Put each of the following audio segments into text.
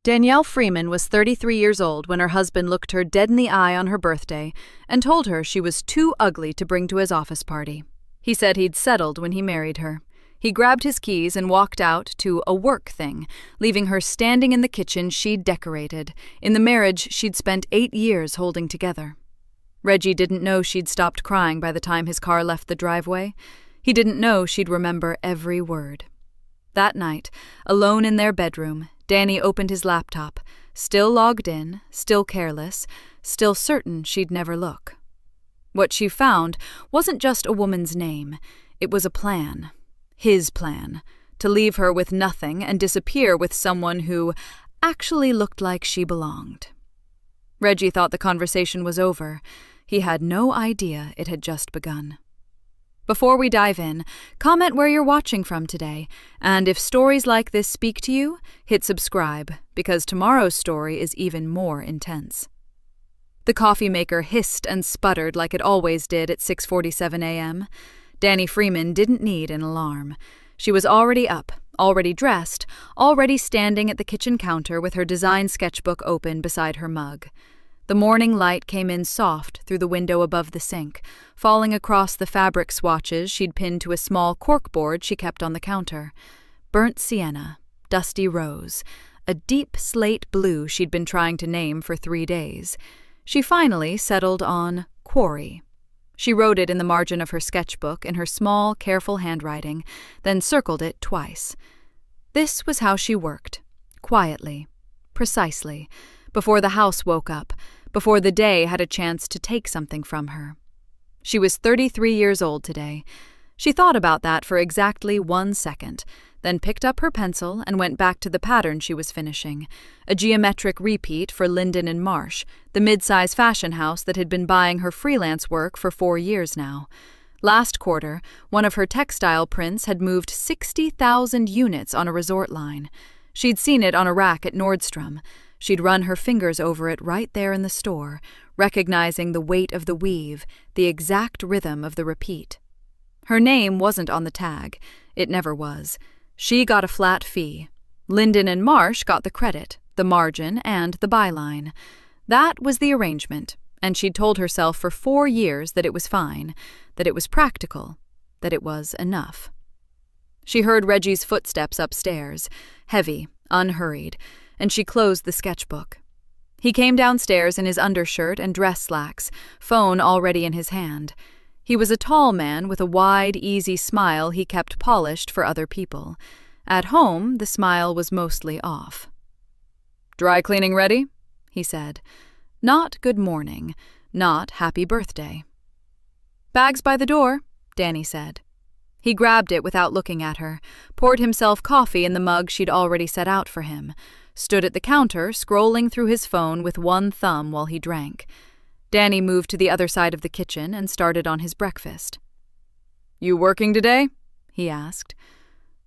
Danielle Freeman was 33 years old when her husband looked her dead in the eye on her birthday and told her she was too ugly to bring to his office party. He said he'd settled when he married her. He grabbed his keys and walked out to a work thing, leaving her standing in the kitchen she'd decorated, in the marriage she'd spent 8 years holding together. Reggie didn't know she'd stopped crying by the time his car left the driveway. He didn't know she'd remember every word. That night, alone in their bedroom, Danny opened his laptop, still logged in, still careless, still certain she'd never look. What she found wasn't just a woman's name, it was a plan. His plan, to leave her with nothing and disappear with someone who actually looked like she belonged. Reggie thought the conversation was over. He had no idea it had just begun. Before we dive in, comment where you're watching from today, and if stories like this speak to you, hit subscribe, because tomorrow's story is even more intense. The coffee maker hissed and sputtered like it always did at 6:47 a.m. Danny Freeman didn't need an alarm. She was already up, already dressed, already standing at the kitchen counter with her design sketchbook open beside her mug. The morning light came in soft through the window above the sink, falling across the fabric swatches she'd pinned to a small corkboard she kept on the counter. Burnt sienna, dusty rose, a deep slate blue she'd been trying to name for 3 days. She finally settled on quarry. She wrote it in the margin of her sketchbook in her small, careful handwriting, then circled it twice. This was how she worked, quietly, precisely, before the house woke up, before the day had a chance to take something from her. She was 33 years old today. She thought about that for exactly 1 second, then picked up her pencil and went back to the pattern she was finishing, a geometric repeat for Linden & Marsh, the mid-size fashion house that had been buying her freelance work for 4 years now. Last quarter, one of her textile prints had moved 60,000 units on a resort line. She'd seen it on a rack at Nordstrom. She'd run her fingers over it right there in the store, recognizing the weight of the weave, the exact rhythm of the repeat. Her name wasn't on the tag. It never was. She got a flat fee. Linden & Marsh got the credit, the margin, and the byline. That was the arrangement, and she'd told herself for 4 years that it was fine, that it was practical, that it was enough. She heard Reggie's footsteps upstairs, heavy, unhurried, and she closed the sketchbook. He came downstairs in his undershirt and dress slacks, phone already in his hand. He was a tall man with a wide, easy smile he kept polished for other people. At home, the smile was mostly off. "Dry cleaning ready?" he said. Not good morning, not happy birthday. "Bags by the door," Danny said. He grabbed it without looking at her, poured himself coffee in the mug she'd already set out for him, stood at the counter, scrolling through his phone with one thumb while he drank. Danny moved to the other side of the kitchen and started on his breakfast. "You working today?" he asked.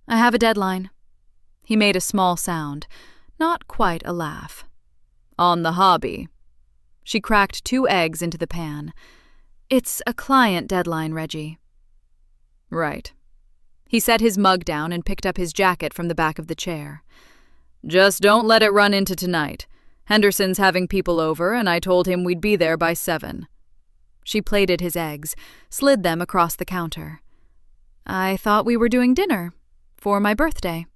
"I have a deadline." He made a small sound, not quite a laugh. "On the hobby." She cracked 2 eggs into the pan. "It's a client deadline, Reggie." "Right." He set his mug down and picked up his jacket from the back of the chair. "Just don't let it run into tonight. Henderson's having people over, and I told him we'd be there by 7. She plated his eggs, slid them across the counter. "I thought we were doing dinner. For my birthday."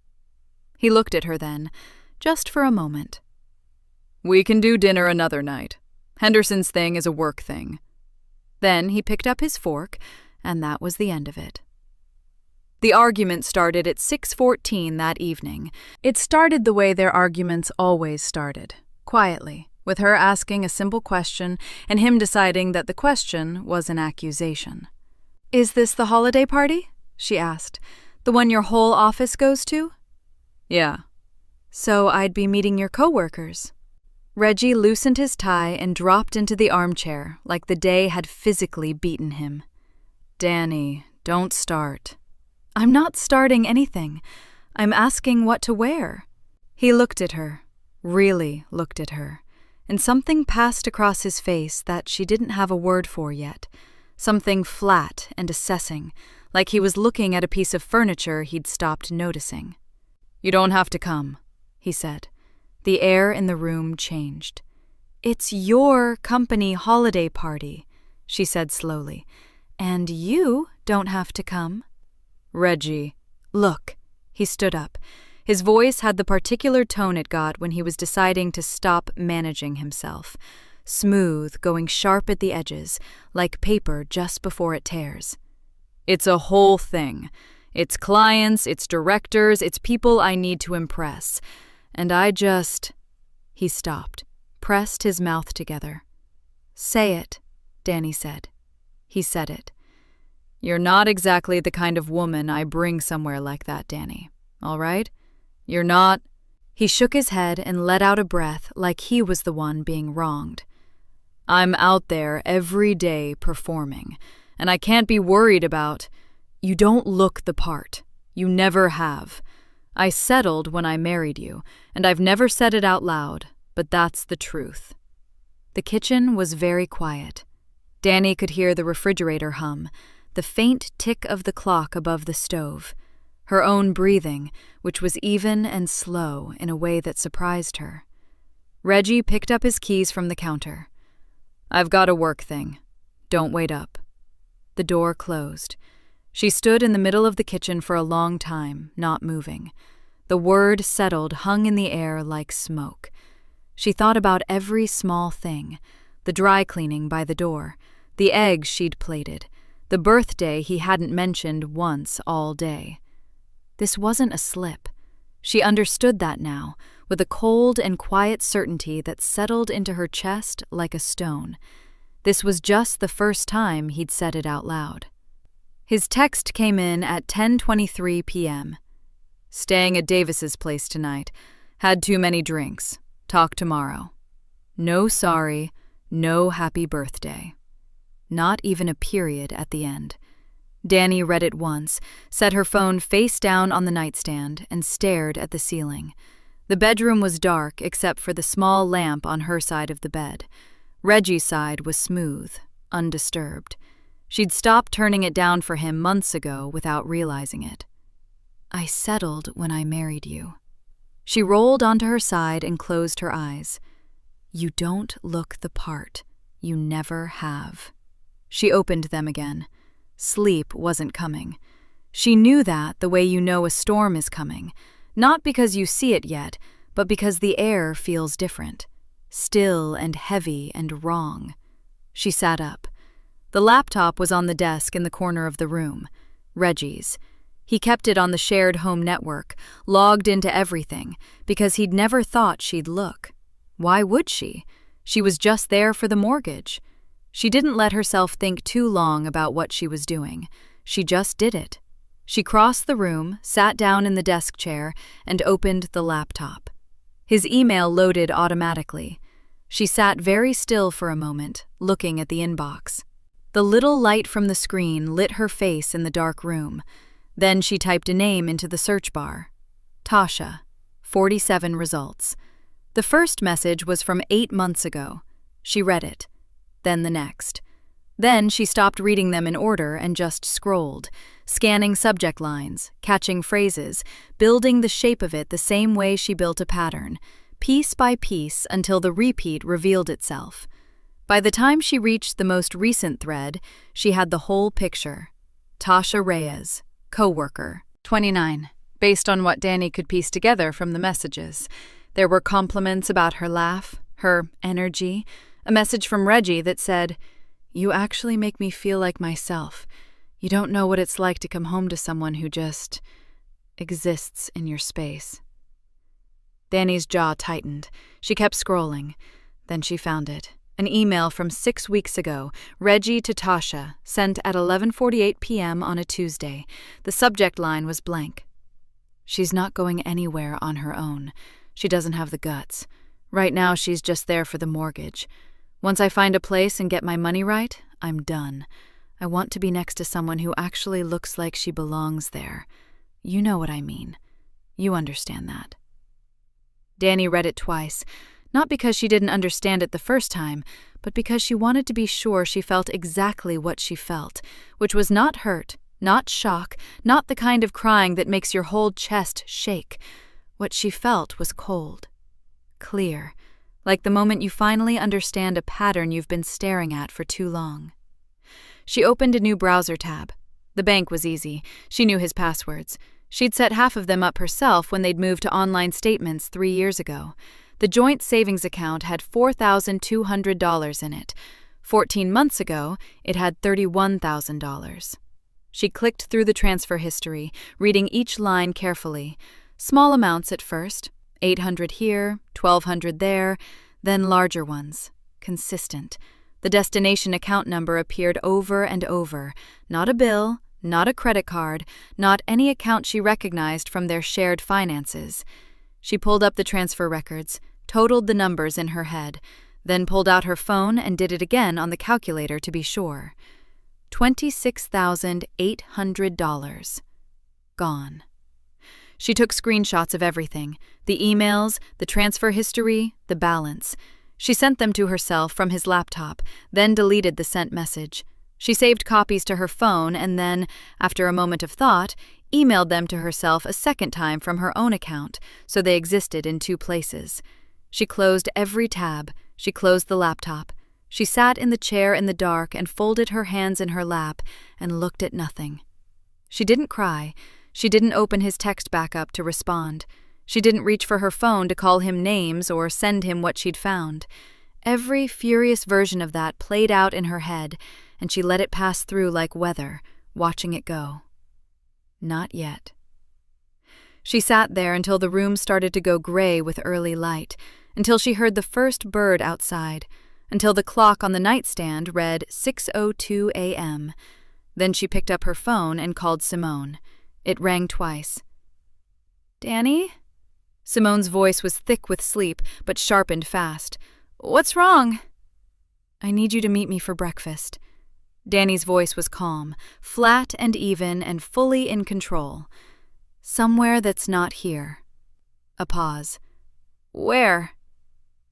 He looked at her then, just for a moment. "We can do dinner another night. Henderson's thing is a work thing." Then he picked up his fork, and that was the end of it. The argument started at 6:14 that evening. It started the way their arguments always started, quietly, with her asking a simple question and him deciding that the question was an accusation. "Is this the holiday party?" she asked. "The one your whole office goes to?" "Yeah." "So I'd be meeting your coworkers." Reggie loosened his tie and dropped into the armchair like the day had physically beaten him. "Danny, don't start." "I'm not starting anything. I'm asking what to wear." He looked at her, really looked at her, and something passed across his face that she didn't have a word for yet, something flat and assessing, like he was looking at a piece of furniture he'd stopped noticing. "You don't have to come," he said. The air in the room changed. "It's your company holiday party," she said slowly, "and you don't have to come." "Reggie, look." He stood up. His voice had the particular tone it got when he was deciding to stop managing himself. Smooth, going sharp at the edges, like paper just before it tears. "It's a whole thing. It's clients, it's directors, it's people I need to impress. And I just—" He stopped, pressed his mouth together. "Say it," Danny said. He said it. "You're not exactly the kind of woman I bring somewhere like that, Danny. All right? You're not—" He shook his head and let out a breath like he was the one being wronged. "I'm out there every day performing, and I can't be worried about— You don't look the part. You never have. I settled when I married you, and I've never said it out loud, but that's the truth." The kitchen was very quiet. Danny could hear the refrigerator hum, the faint tick of the clock above the stove, her own breathing, which was even and slow in a way that surprised her. Reggie picked up his keys from the counter. "I've got a work thing. Don't wait up." The door closed. She stood in the middle of the kitchen for a long time, not moving. The word settled hung in the air like smoke. She thought about every small thing, the dry cleaning by the door, the eggs she'd plated, the birthday he hadn't mentioned once all day. This wasn't a slip. She understood that now, with a cold and quiet certainty that settled into her chest like a stone. This was just the first time he'd said it out loud. His text came in at 10:23 p.m. "Staying at Davis's place tonight. Had too many drinks. Talk tomorrow. No sorry, no happy birthday." Not even a period at the end. Danny read it once, set her phone face down on the nightstand, and stared at the ceiling. The bedroom was dark except for the small lamp on her side of the bed. Reggie's side was smooth, undisturbed. She'd stopped turning it down for him months ago without realizing it. "I settled when I married you." She rolled onto her side and closed her eyes. "You don't look the part. You never have." She opened them again. Sleep wasn't coming. She knew that the way you know a storm is coming, not because you see it yet, but because the air feels different. Still and heavy and wrong. She sat up. The laptop was on the desk in the corner of the room. Reggie's. He kept it on the shared home network, logged into everything, because he'd never thought she'd look. Why would she? She was just there for the mortgage. She didn't let herself think too long about what she was doing. She just did it. She crossed the room, sat down in the desk chair, and opened the laptop. His email loaded automatically. She sat very still for a moment, looking at the inbox. The little light from the screen lit her face in the dark room. Then she typed a name into the search bar. Tasha, 47 results. The first message was from 8 months ago. She read it. Then the next. Then she stopped reading them in order and just scrolled, scanning subject lines, catching phrases, building the shape of it the same way she built a pattern, piece by piece until the repeat revealed itself. By the time she reached the most recent thread, she had the whole picture. Tasha Reyes, co-worker, 29, based on what Danny could piece together from the messages. There were compliments about her laugh, her energy, a message from Reggie that said, "You actually make me feel like myself. You don't know what it's like to come home to someone who just exists in your space." Danny's jaw tightened. She kept scrolling. Then she found it. An email from 6 weeks ago, Reggie to Tasha, sent at 11:48 p.m. on a Tuesday. The subject line was blank. "She's not going anywhere on her own. She doesn't have the guts. Right now she's just there for the mortgage. Once I find a place and get my money right, I'm done. I want to be next to someone who actually looks like she belongs there. You know what I mean. You understand that." Danny read it twice, not because she didn't understand it the first time, but because she wanted to be sure she felt exactly what she felt, which was not hurt, not shock, not the kind of crying that makes your whole chest shake. What she felt was cold. clear, like the moment you finally understand a pattern you've been staring at for too long. She opened a new browser tab. The bank was easy. She knew his passwords. She'd set half of them up herself when they'd moved to online statements 3 years ago. The joint savings account had $4,200 in it. 14 months ago, it had $31,000. She clicked through the transfer history, reading each line carefully. Small amounts at first, $800 here, $1,200 there, then larger ones, consistent. The destination account number appeared over and over. Not a bill, not a credit card, not any account she recognized from their shared finances. She pulled up the transfer records, totaled the numbers in her head, then pulled out her phone and did it again on the calculator to be sure. $26,800. Gone. She took screenshots of everything, the emails, the transfer history, the balance. She sent them to herself from his laptop, then deleted the sent message. She saved copies to her phone and then, after a moment of thought, emailed them to herself a second time from her own account, so they existed in 2 places. She closed every tab. She closed the laptop. She sat in the chair in the dark and folded her hands in her lap and looked at nothing. She didn't cry. She didn't open his text backup to respond. She didn't reach for her phone to call him names or send him what she'd found. Every furious version of that played out in her head, and she let it pass through like weather, watching it go. Not yet. She sat there until the room started to go gray with early light, until she heard the first bird outside, until the clock on the nightstand read 6:02 a.m. Then she picked up her phone and called Simone. It rang twice. "Danny?" Simone's voice was thick with sleep, but sharpened fast. "What's wrong?" "I need you to meet me for breakfast." Danny's voice was calm, flat and even and fully in control. "Somewhere that's not here." A pause. "Where?"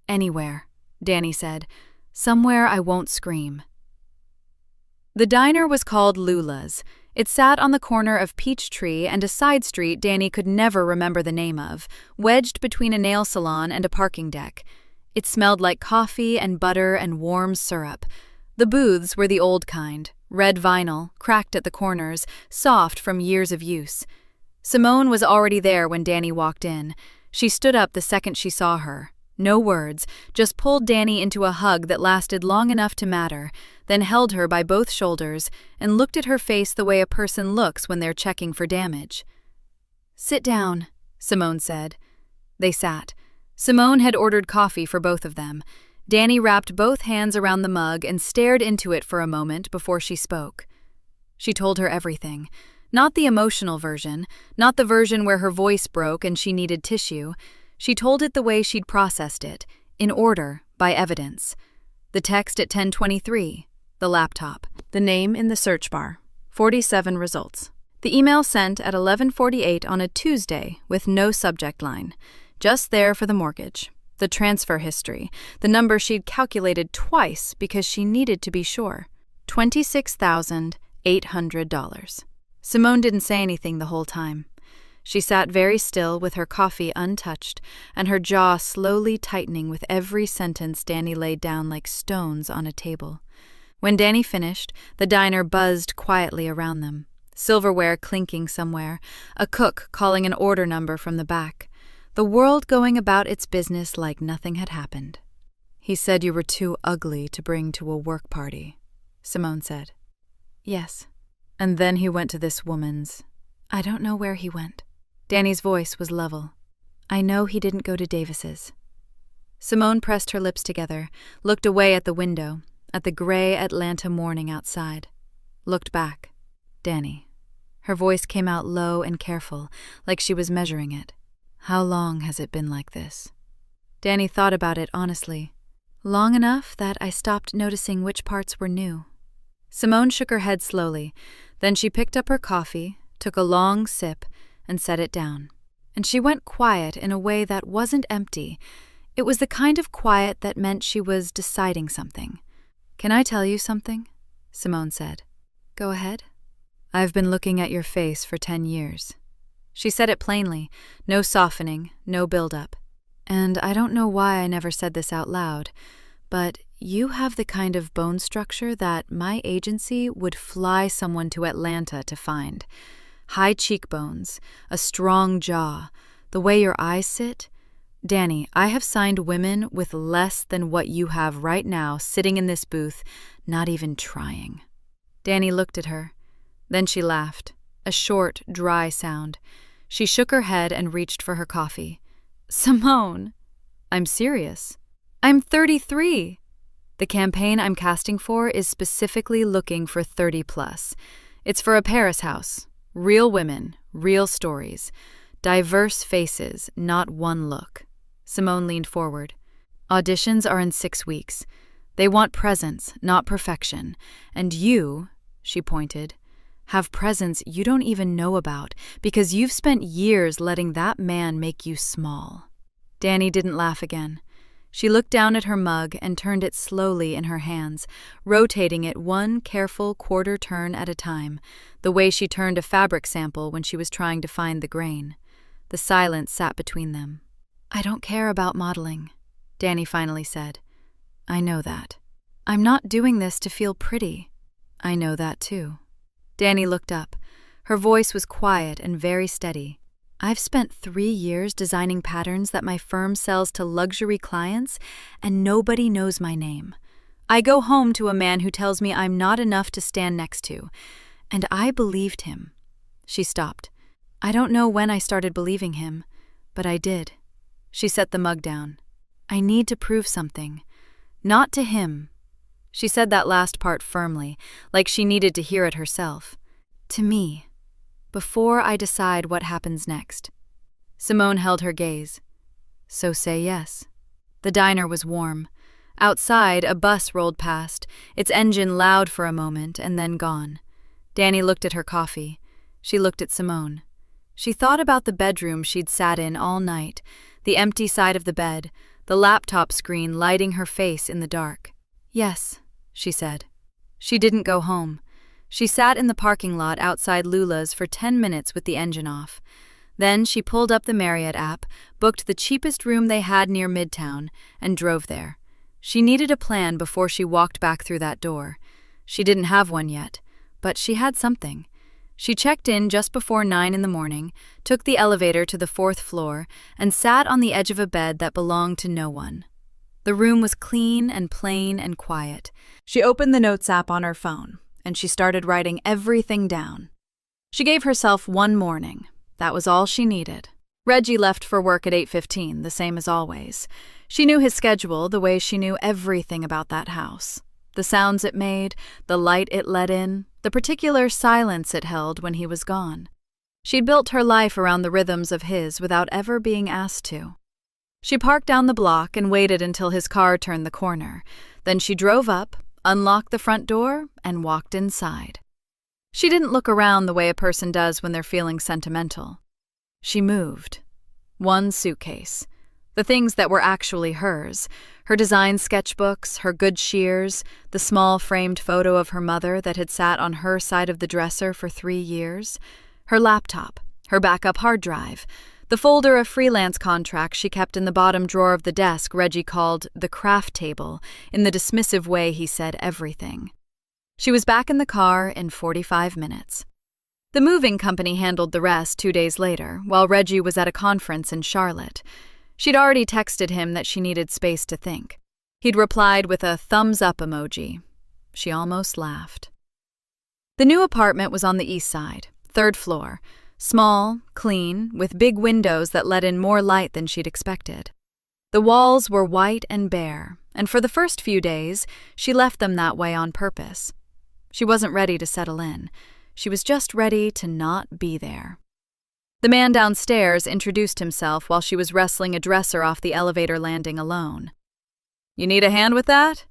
"Anywhere," Danny said. "Somewhere I won't scream." The diner was called Lula's. It sat on the corner of Peachtree and a side street Danny could never remember the name of, wedged between a nail salon and a parking deck. It smelled like coffee and butter and warm syrup. The booths were the old kind, red vinyl, cracked at the corners, soft from years of use. Simone was already there when Danny walked in. She stood up the second she saw her. No words, just pulled Danny into a hug that lasted long enough to matter, then held her by both shoulders and looked at her face the way a person looks when they're checking for damage. "Sit down," Simone said. They sat. Simone had ordered coffee for both of them. Danny wrapped both hands around the mug and stared into it for a moment before she spoke. She told her everything. Not the emotional version, not the version where her voice broke and she needed tissue. She told it the way she'd processed it, in order, by evidence. The text at 10:23, the laptop, the name in the search bar, 47 results. The email sent at 11:48 on a Tuesday with no subject line, just there for the mortgage, the transfer history, the number she'd calculated twice because she needed to be sure, $26,800. Simone didn't say anything the whole time. She sat very still with her coffee untouched and her jaw slowly tightening with every sentence Danny laid down like stones on a table. When Danny finished, the diner buzzed quietly around them, silverware clinking somewhere, a cook calling an order number from the back, the world going about its business like nothing had happened. "He said you were too ugly to bring to a work party," Simone said. "Yes." "And then he went to this woman's." "I don't know where he went." Danny's voice was level. "I know he didn't go to Davis's." Simone pressed her lips together, looked away at the window, at the gray Atlanta morning outside. Looked back. "Danny." Her voice came out low and careful, like she was measuring it. "How long has it been like this?" Danny thought about it honestly. "Long enough that I stopped noticing which parts were new." Simone shook her head slowly. Then she picked up her coffee, took a long sip, and set it down. And she went quiet in a way that wasn't empty. It was the kind of quiet that meant she was deciding something. "Can I tell you something?" Simone said. "Go ahead." "I've been looking at your face for 10 years. She said it plainly, no softening, no build-up. And I don't know why I never said this out loud, but you have the kind of bone structure that my agency would fly someone to Atlanta to find. High cheekbones, a strong jaw, the way your eyes sit. Danny, I have signed women with less than what you have right now sitting in this booth, not even trying. Danny looked at her. Then she laughed, a short, dry sound. She shook her head and reached for her coffee. Simone! I'm serious. I'm 33. The campaign I'm casting for is specifically looking for 30 plus. It's for a Paris house. Real women, real stories. Diverse faces, not one look. Simone leaned forward. Auditions are in 6 weeks. They want presence, not perfection. And you, she pointed, have presence you don't even know about because you've spent years letting that man make you small. Danny didn't laugh again. She looked down at her mug and turned it slowly in her hands, rotating it one careful quarter turn at a time, the way she turned a fabric sample when she was trying to find the grain. The silence sat between them. I don't care about modeling, Danny finally said. I know that. I'm not doing this to feel pretty. I know that too. Danny looked up. Her voice was quiet and very steady. I've spent 3 years designing patterns that my firm sells to luxury clients, and nobody knows my name. I go home to a man who tells me I'm not enough to stand next to, and I believed him. She stopped. I don't know when I started believing him, but I did. She set the mug down. I need to prove something. Not to him. She said that last part firmly, like she needed to hear it herself. To me. Before I decide what happens next. Simone held her gaze. So say yes. The diner was warm. Outside, a bus rolled past, its engine loud for a moment and then gone. Danny looked at her coffee. She looked at Simone. She thought about the bedroom she'd sat in all night, the empty side of the bed, the laptop screen lighting her face in the dark. Yes, she said. She didn't go home. She sat in the parking lot outside Lula's for 10 minutes with the engine off. Then she pulled up the Marriott app, booked the cheapest room they had near Midtown, and drove there. She needed a plan before she walked back through that door. She didn't have one yet, but she had something. She checked in just before 9 in the morning, took the elevator to the 4th floor, and sat on the edge of a bed that belonged to no one. The room was clean and plain and quiet. She opened the Notes app on her phone, and she started writing everything down. She gave herself one morning. That was all she needed. Reggie left for work at 8:15, the same as always. She knew his schedule the way she knew everything about that house. The sounds it made, the light it let in, the particular silence it held when he was gone. She'd built her life around the rhythms of his without ever being asked to. She parked down the block and waited until his car turned the corner. Then she drove up, unlocked the front door, and walked inside. She didn't look around the way a person does when they're feeling sentimental. She moved. One suitcase. The things that were actually hers. Her design sketchbooks, her good shears, the small framed photo of her mother that had sat on her side of the dresser for 3 years. Her laptop, her backup hard drive, the folder of freelance contracts she kept in the bottom drawer of the desk Reggie called the craft table, in the dismissive way he said everything. She was back in the car in 45 minutes. The moving company handled the rest 2 days later, while Reggie was at a conference in Charlotte. She'd already texted him that she needed space to think. He'd replied with a thumbs-up emoji. She almost laughed. The new apartment was on the east side, 3rd floor. Small, clean, with big windows that let in more light than she'd expected. The walls were white and bare, and for the first few days, she left them that way on purpose. She wasn't ready to settle in. She was just ready to not be there. The man downstairs introduced himself while she was wrestling a dresser off the elevator landing alone. "You need a hand with that?"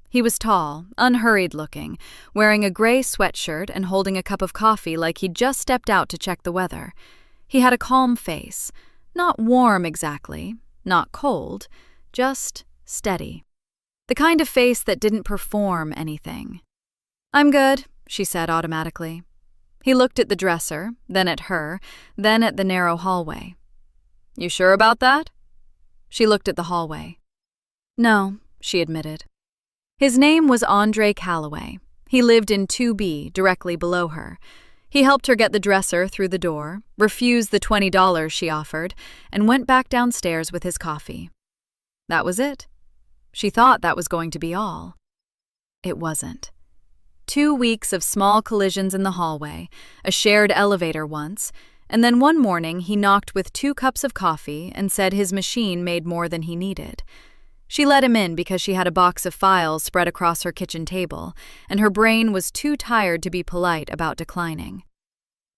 He was tall, unhurried-looking, wearing a gray sweatshirt and holding a cup of coffee like he'd just stepped out to check the weather. He had a calm face, not warm exactly, not cold, just steady. The kind of face that didn't perform anything. "I'm good," she said automatically. He looked at the dresser, then at her, then at the narrow hallway. "You sure about that?" She looked at the hallway. No, she admitted. His name was Andre Calloway. He lived in 2B, directly below her. He helped her get the dresser through the door, refused the $20 she offered, and went back downstairs with his coffee. That was it. She thought that was going to be all. It wasn't. 2 weeks of small collisions in the hallway, a shared elevator once, and then one morning he knocked with 2 cups of coffee and said his machine made more than he needed. She let him in because she had a box of files spread across her kitchen table, and her brain was too tired to be polite about declining.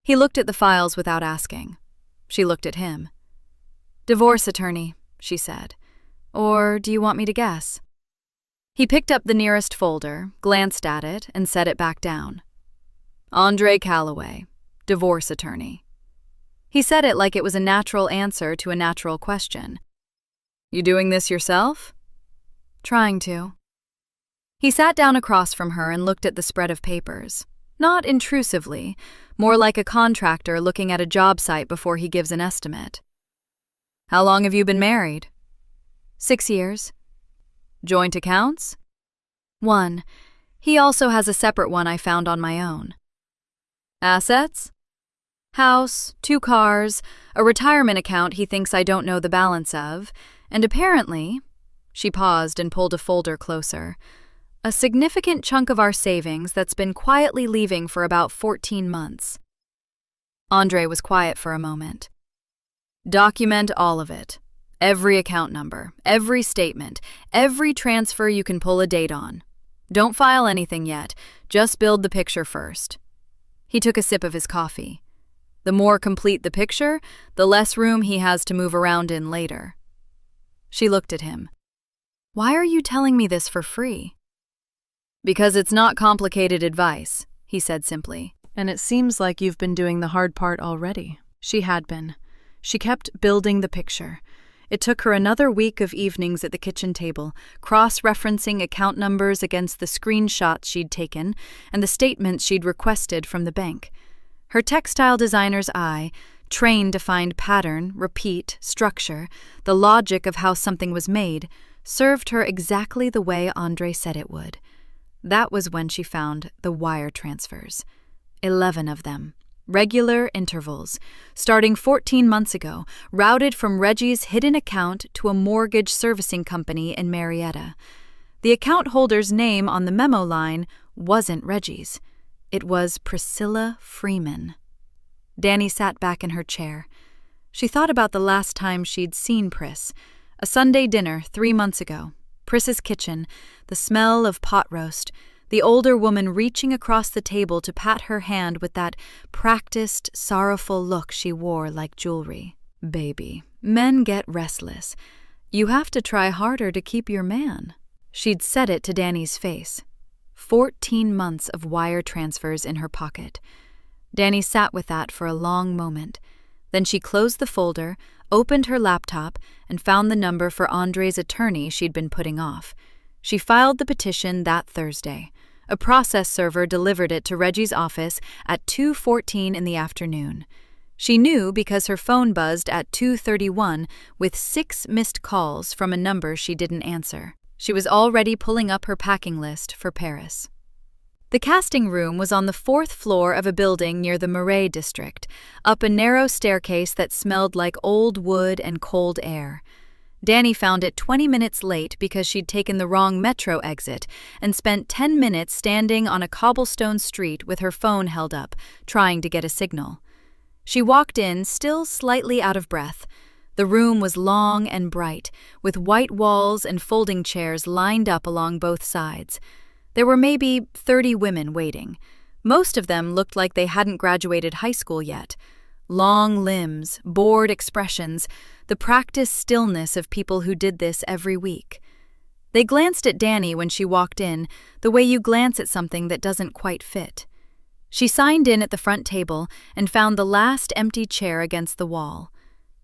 He looked at the files without asking. She looked at him. "Divorce attorney," she said. "Or do you want me to guess?" He picked up the nearest folder, glanced at it, and set it back down. "Andre Calloway, divorce attorney." He said it like it was a natural answer to a natural question. "You doing this yourself?" "Trying to." He sat down across from her and looked at the spread of papers. Not intrusively, more like a contractor looking at a job site before he gives an estimate. "How long have you been married?" 6 years. "Joint accounts?" 1. He also has a separate one I found on my own. "Assets?" "House, 2 cars, a retirement account he thinks I don't know the balance of, and apparently," she paused and pulled a folder closer, "a significant chunk of our savings that's been quietly leaving for about 14 months. Andre was quiet for a moment. "Document all of it. Every account number, every statement, every transfer you can pull a date on. Don't file anything yet, just build the picture first." He took a sip of his coffee. The more complete the picture, the less room he has to move around in later. She looked at him. "Why are you telling me this for free?" "Because it's not complicated advice," he said simply. "And it seems like you've been doing the hard part already." She had been. She kept building the picture. It took her another week of evenings at the kitchen table, cross-referencing account numbers against the screenshots she'd taken and the statements she'd requested from the bank. Her textile designer's eye, trained to find pattern, repeat, structure, the logic of how something was made, served her exactly the way Andre said it would. That was when she found the wire transfers. 11 of them. Regular intervals, starting 14 months ago, routed from Reggie's hidden account to a mortgage servicing company in Marietta. The account holder's name on the memo line wasn't Reggie's. It was Priscilla Freeman. Danny sat back in her chair. She thought about the last time she'd seen Pris. A Sunday dinner 3 months ago. Pris's kitchen, the smell of pot roast, the older woman reaching across the table to pat her hand with that practiced, sorrowful look she wore like jewelry. "Baby, men get restless. You have to try harder to keep your man." She'd said it to Danny's face. 14 months of wire transfers in her pocket. Danny sat with that for a long moment. Then she closed the folder, opened her laptop, and found the number for Andre's attorney she'd been putting off. She filed the petition that Thursday. A process server delivered it to Reggie's office at 2:14 in the afternoon. She knew because her phone buzzed at 2:31 with 6 missed calls from a number she didn't answer. She was already pulling up her packing list for Paris. The casting room was on the 4th floor of a building near the Marais district, up a narrow staircase that smelled like old wood and cold air. Danny found it 20 minutes late because she'd taken the wrong metro exit and spent 10 minutes standing on a cobblestone street with her phone held up, trying to get a signal. She walked in, still slightly out of breath. The room was long and bright, with white walls and folding chairs lined up along both sides. There were maybe 30 women waiting. Most of them looked like they hadn't graduated high school yet. Long limbs, bored expressions, the practiced stillness of people who did this every week. They glanced at Danny when she walked in, the way you glance at something that doesn't quite fit. She signed in at the front table and found the last empty chair against the wall.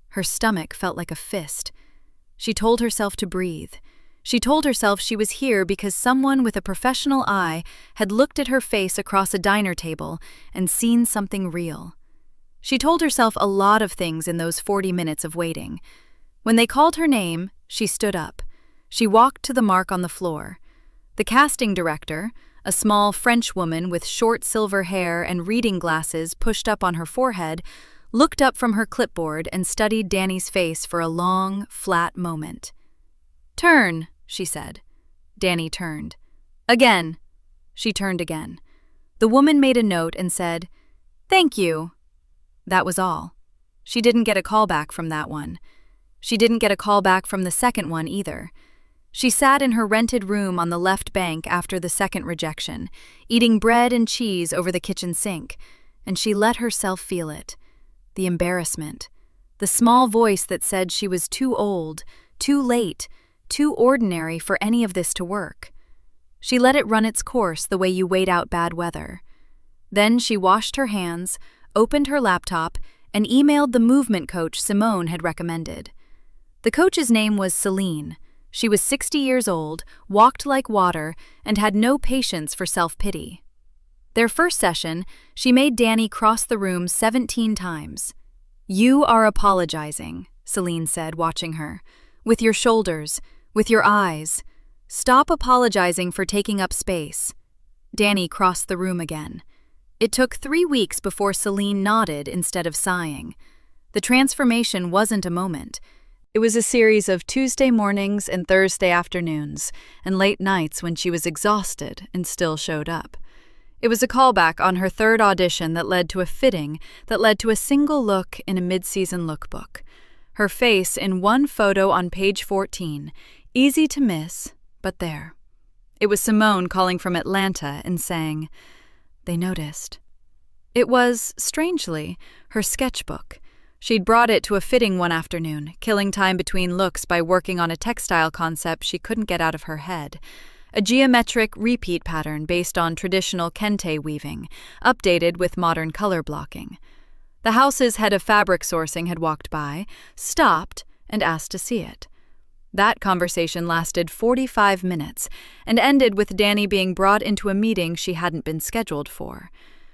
Her stomach felt like a fist. She told herself to breathe. She told herself she was here because someone with a professional eye had looked at her face across a diner table and seen something real. She told herself a lot of things in those 40 minutes of waiting. When they called her name, She stood up. She walked to the mark on the floor. The casting director, a small French woman with short silver hair and reading glasses pushed up on her forehead, looked up from her clipboard and studied Danny's face for a long, flat moment. "Turn," she said. Danny turned. "Again." She turned again. The woman made a note and said, "Thank you." That was all. She didn't get a call back from that one. She didn't get a call back from the second one either. She sat in her rented room on the left bank after the second rejection, eating bread and cheese over the kitchen sink, and she let herself feel it. The embarrassment. The small voice that said she was too old, too late, too ordinary for any of this to work. She let it run its course the way you wait out bad weather. Then she washed her hands, opened her laptop, and emailed the movement coach Simone had recommended. The coach's name was Celine. She was 60 years old, walked like water, and had no patience for self-pity. Their first session, she made Danny cross the room 17 times. "You are apologizing," Celine said, watching her. "With your shoulders, with your eyes. Stop apologizing for taking up space." Danny crossed the room again. It took 3 weeks before Celine nodded instead of sighing. The transformation wasn't a moment. It was a series of Tuesday mornings and Thursday afternoons, and late nights when she was exhausted and still showed up. It was a callback on her third audition that led to a fitting that led to a single look in a mid-season lookbook. Her face in one photo on page 14, easy to miss, but there. It was Simone calling from Atlanta and saying, "They noticed." It was, strangely, her sketchbook. She'd brought it to a fitting one afternoon, killing time between looks by working on a textile concept she couldn't get out of her head. A geometric repeat pattern based on traditional kente weaving, updated with modern color blocking. The house's head of fabric sourcing had walked by, stopped, and asked to see it. That conversation lasted 45 minutes and ended with Danny being brought into a meeting she hadn't been scheduled for.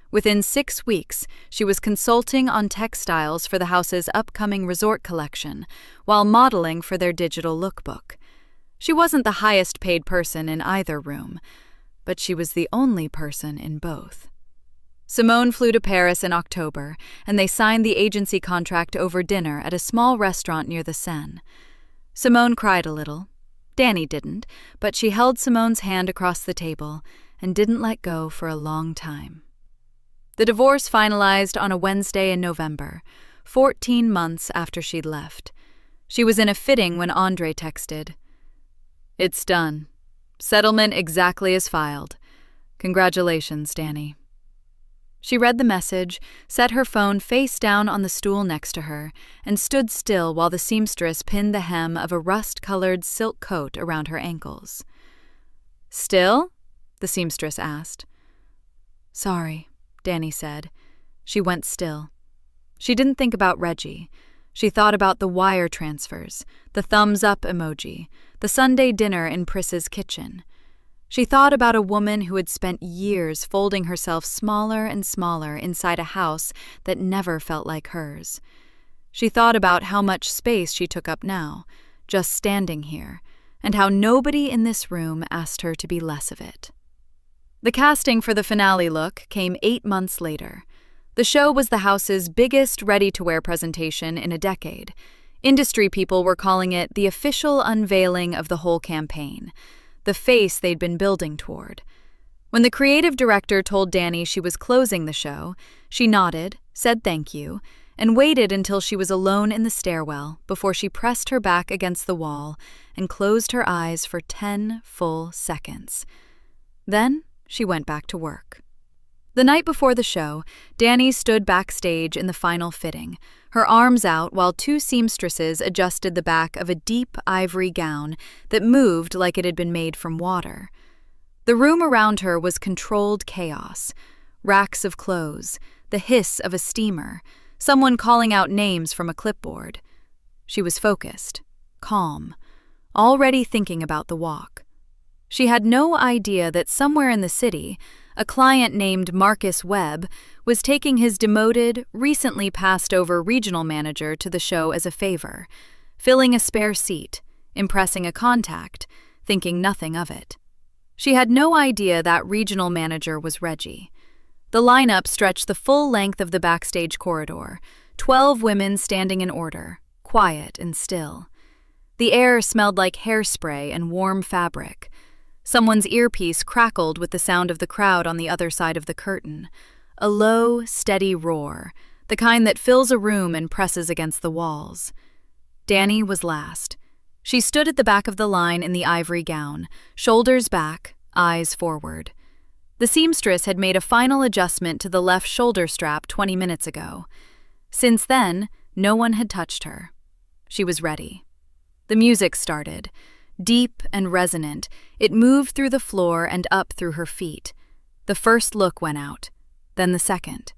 Within 6 weeks, she was consulting on textiles for the house's upcoming resort collection, while modeling for their digital lookbook. She wasn't the highest-paid person in either room, but she was the only person in both. Simone flew to Paris in October, and they signed the agency contract over dinner at a small restaurant near the Seine. Simone cried a little. Danny didn't, but she held Simone's hand across the table and didn't let go for a long time. The divorce finalized on a Wednesday in November, 14 months after she'd left. She was in a fitting when Andre texted, "It's done. Settlement exactly as filed. Congratulations, Danny." She read the message, set her phone face down on the stool next to her, and stood still while the seamstress pinned the hem of a rust-colored silk coat around her ankles. "Still?" the seamstress asked. "Sorry," Danny said. She went still. She didn't think about Reggie. She thought about the wire transfers, the thumbs-up emoji, the Sunday dinner in Pris's kitchen. She thought about a woman who had spent years folding herself smaller and smaller inside a house that never felt like hers. She thought about how much space she took up now, just standing here, and how nobody in this room asked her to be less of it. The casting for the finale look came 8 months later. The show was the house's biggest ready-to-wear presentation in a decade. Industry people were calling it the official unveiling of the whole campaign, the face they'd been building toward. When the creative director told Danny she was closing the show, she nodded, said thank you, and waited until she was alone in the stairwell before she pressed her back against the wall and closed her eyes for 10 full seconds. Then she went back to work. The night before the show, Danny stood backstage in the final fitting, her arms out while 2 seamstresses adjusted the back of a deep ivory gown that moved like it had been made from water. The room around her was controlled chaos. Racks of clothes, the hiss of a steamer, someone calling out names from a clipboard. She was focused, calm, already thinking about the walk. She had no idea that somewhere in the city, a client named Marcus Webb was taking his demoted, recently passed-over regional manager to the show as a favor, filling a spare seat, impressing a contact, thinking nothing of it. She had no idea that regional manager was Reggie. The lineup stretched the full length of the backstage corridor, 12 women standing in order, quiet and still. The air smelled like hairspray and warm fabric. Someone's earpiece crackled with the sound of the crowd on the other side of the curtain. A low, steady roar, the kind that fills a room and presses against the walls. Danny was last. She stood at the back of the line in the ivory gown, shoulders back, eyes forward. The seamstress had made a final adjustment to the left shoulder strap 20 minutes ago. Since then, no one had touched her. She was ready. The music started. Deep and resonant, it moved through the floor and up through her feet. The first look went out, then the second.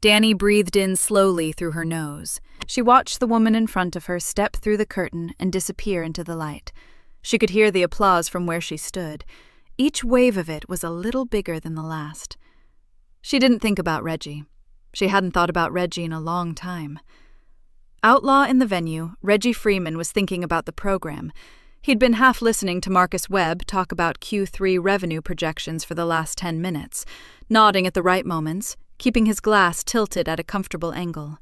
Danny breathed in slowly through her nose. She watched the woman in front of her step through the curtain and disappear into the light. She could hear the applause from where she stood. Each wave of it was a little bigger than the last. She didn't think about Reggie. She hadn't thought about Reggie in a long time. Outlaw in the venue, Reggie Freeman was thinking about the program. He'd been half listening to Marcus Webb talk about Q3 revenue projections for the last 10 minutes, nodding at the right moments, keeping his glass tilted at a comfortable angle.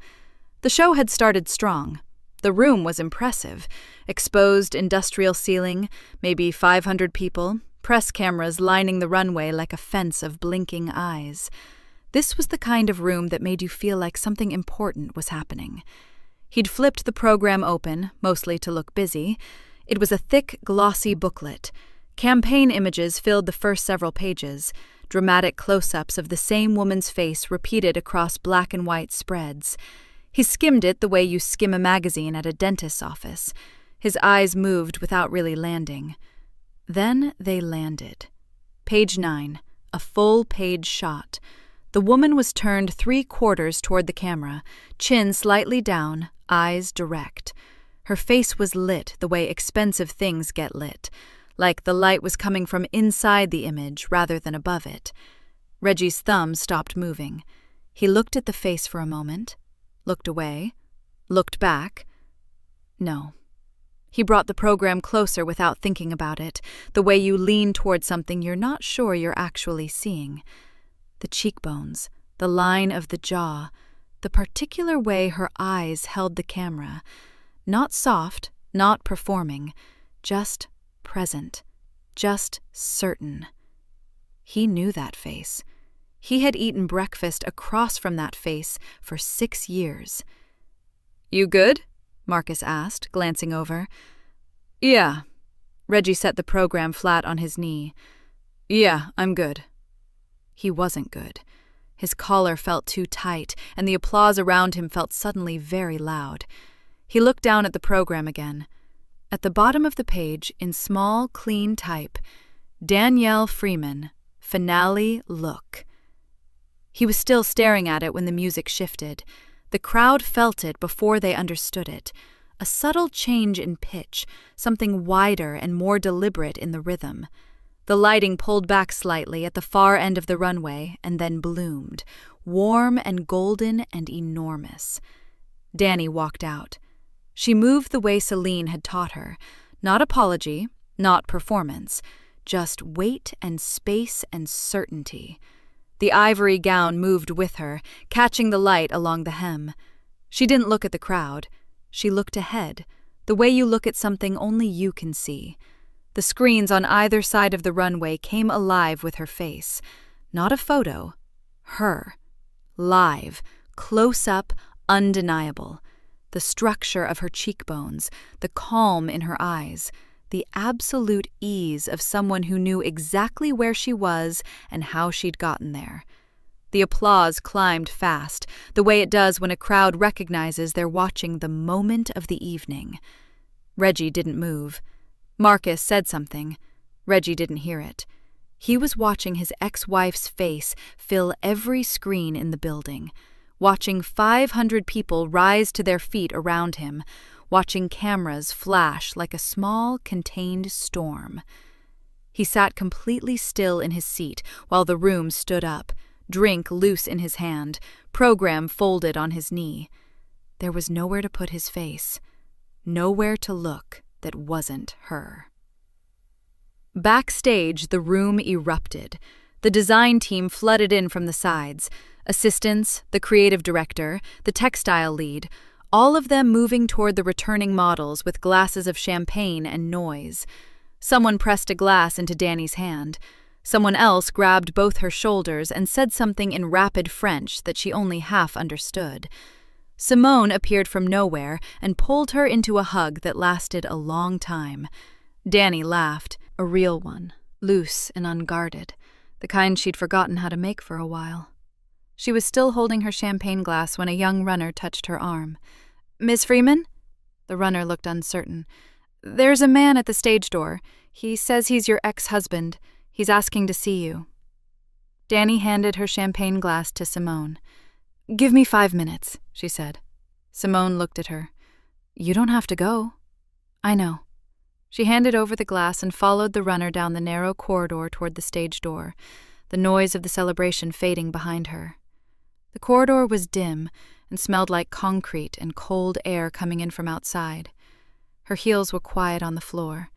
The show had started strong. The room was impressive. Exposed industrial ceiling, maybe 500 people, press cameras lining the runway like a fence of blinking eyes. This was the kind of room that made you feel like something important was happening. He'd flipped the program open, mostly to look busy. It was a thick, glossy booklet. Campaign images filled the first several pages, dramatic close-ups of the same woman's face repeated across black and white spreads. He skimmed it the way you skim a magazine at a dentist's office. His eyes moved without really landing. Then they landed. Page 9, a full-page shot. The woman was turned 3/4 toward the camera, chin slightly down, eyes direct. Her face was lit the way expensive things get lit, like the light was coming from inside the image rather than above it. Reggie's thumb stopped moving. He looked at the face for a moment, looked away, looked back. No. He brought the program closer without thinking about it, the way you lean toward something you're not sure you're actually seeing. The cheekbones, the line of the jaw, the particular way her eyes held the camera. Not soft, not performing, just present, just certain. He knew that face. He had eaten breakfast across from that face for 6 years. "You good?" Marcus asked, glancing over. "Yeah." Reggie set the program flat on his knee. "Yeah, I'm good." He wasn't good. His collar felt too tight, and the applause around him felt suddenly very loud. He looked down at the program again. At the bottom of the page, in small, clean type, Danielle Freeman, finale look. He was still staring at it when the music shifted. The crowd felt it before they understood it. A subtle change in pitch, something wider and more deliberate in the rhythm. The lighting pulled back slightly at the far end of the runway and then bloomed, warm and golden and enormous. Danny walked out. She moved the way Celine had taught her. Not apology, not performance, just weight and space and certainty. The ivory gown moved with her, catching the light along the hem. She didn't look at the crowd. She looked ahead, the way you look at something only you can see. The screens on either side of the runway came alive with her face. Not a photo. Her. Live. Close up. Undeniable. The structure of her cheekbones. The calm in her eyes. The absolute ease of someone who knew exactly where she was and how she'd gotten there. The applause climbed fast, the way it does when a crowd recognizes they're watching the moment of the evening. Reggie didn't move. Marcus said something. Reggie didn't hear it. He was watching his ex-wife's face fill every screen in the building, watching 500 people rise to their feet around him, watching cameras flash like a small, contained storm. He sat completely still in his seat while the room stood up, drink loose in his hand, program folded on his knee. There was nowhere to put his face, nowhere to look that wasn't her. Backstage, the room erupted. The design team flooded in from the sides. Assistants, the creative director, the textile lead, all of them moving toward the returning models with glasses of champagne and noise. Someone pressed a glass into Danny's hand. Someone else grabbed both her shoulders and said something in rapid French that she only half understood. Simone appeared from nowhere and pulled her into a hug that lasted a long time. Danny laughed, a real one, loose and unguarded, the kind she'd forgotten how to make for a while. She was still holding her champagne glass when a young runner touched her arm. "Miss Freeman?" The runner looked uncertain. "There's a man at the stage door. He says he's your ex-husband. He's asking to see you." Danny handed her champagne glass to Simone. "Give me 5 minutes," she said. Simone looked at her. "You don't have to go." "I know." She handed over the glass and followed the runner down the narrow corridor toward the stage door, the noise of the celebration fading behind her. The corridor was dim and smelled like concrete and cold air coming in from outside. Her heels were quiet on the floor.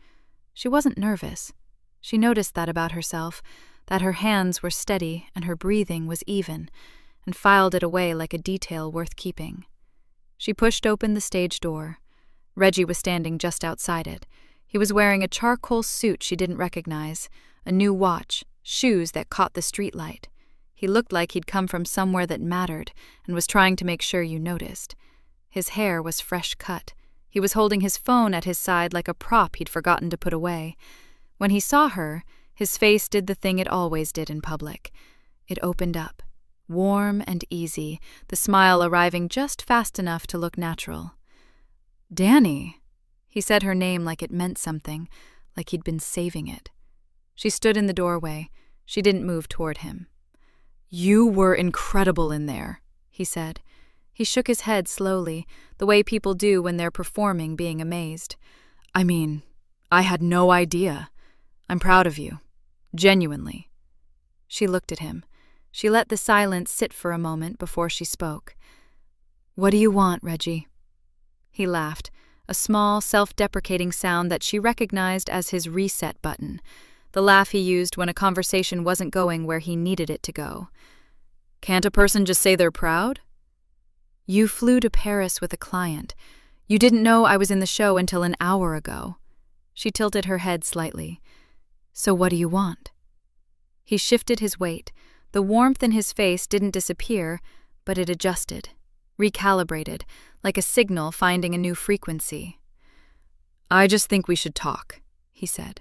She wasn't nervous. She noticed that about herself, that her hands were steady and her breathing was even, and filed it away like a detail worth keeping. She pushed open the stage door. Reggie was standing just outside it. He was wearing a charcoal suit she didn't recognize, a new watch, shoes that caught the streetlight. He looked like he'd come from somewhere that mattered and was trying to make sure you noticed. His hair was fresh cut. He was holding his phone at his side like a prop he'd forgotten to put away. When he saw her, his face did the thing it always did in public. It opened up, warm and easy, the smile arriving just fast enough to look natural. "Danny." He said her name like it meant something, like he'd been saving it. She stood in the doorway. She didn't move toward him. "You were incredible in there," he said. He shook his head slowly, the way people do when they're performing, being amazed. "I mean, I had no idea. I'm proud of you. Genuinely." She looked at him. She let the silence sit for a moment before she spoke. "What do you want, Reggie?" He laughed, a small, self-deprecating sound that she recognized as his reset button, the laugh he used when a conversation wasn't going where he needed it to go. "Can't a person just say they're proud?" "You flew to Paris with a client. You didn't know I was in the show until an hour ago." She tilted her head slightly. "So what do you want?" He shifted his weight. The warmth in his face didn't disappear, but it adjusted, recalibrated, like a signal finding a new frequency. "I just think we should talk," he said.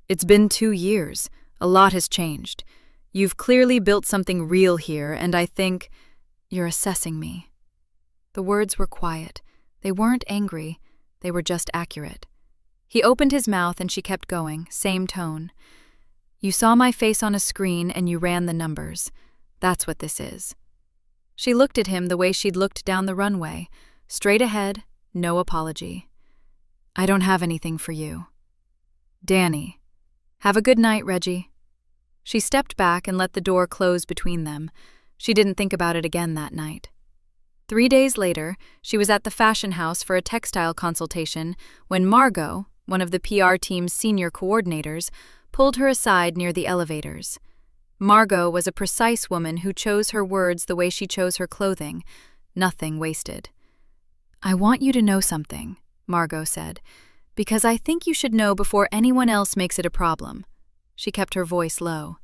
"It's been 2 years. A lot has changed. You've clearly built something real here, and I think you're assessing me." The words were quiet. They weren't angry. They were just accurate. He opened his mouth and she kept going, same tone. "You saw my face on a screen and you ran the numbers. That's what this is." She looked at him the way she'd looked down the runway, straight ahead, no apology. "I don't have anything for you." "Danny." "Have a good night, Reggie." She stepped back and let the door close between them. She didn't think about it again that night. 3 days later, she was at the fashion house for a textile consultation when Margot, one of the PR team's senior coordinators, pulled her aside near the elevators. Margot was a precise woman who chose her words the way she chose her clothing, nothing wasted. "I want you to know something," Margot said, "because I think you should know before anyone else makes it a problem." She kept her voice low.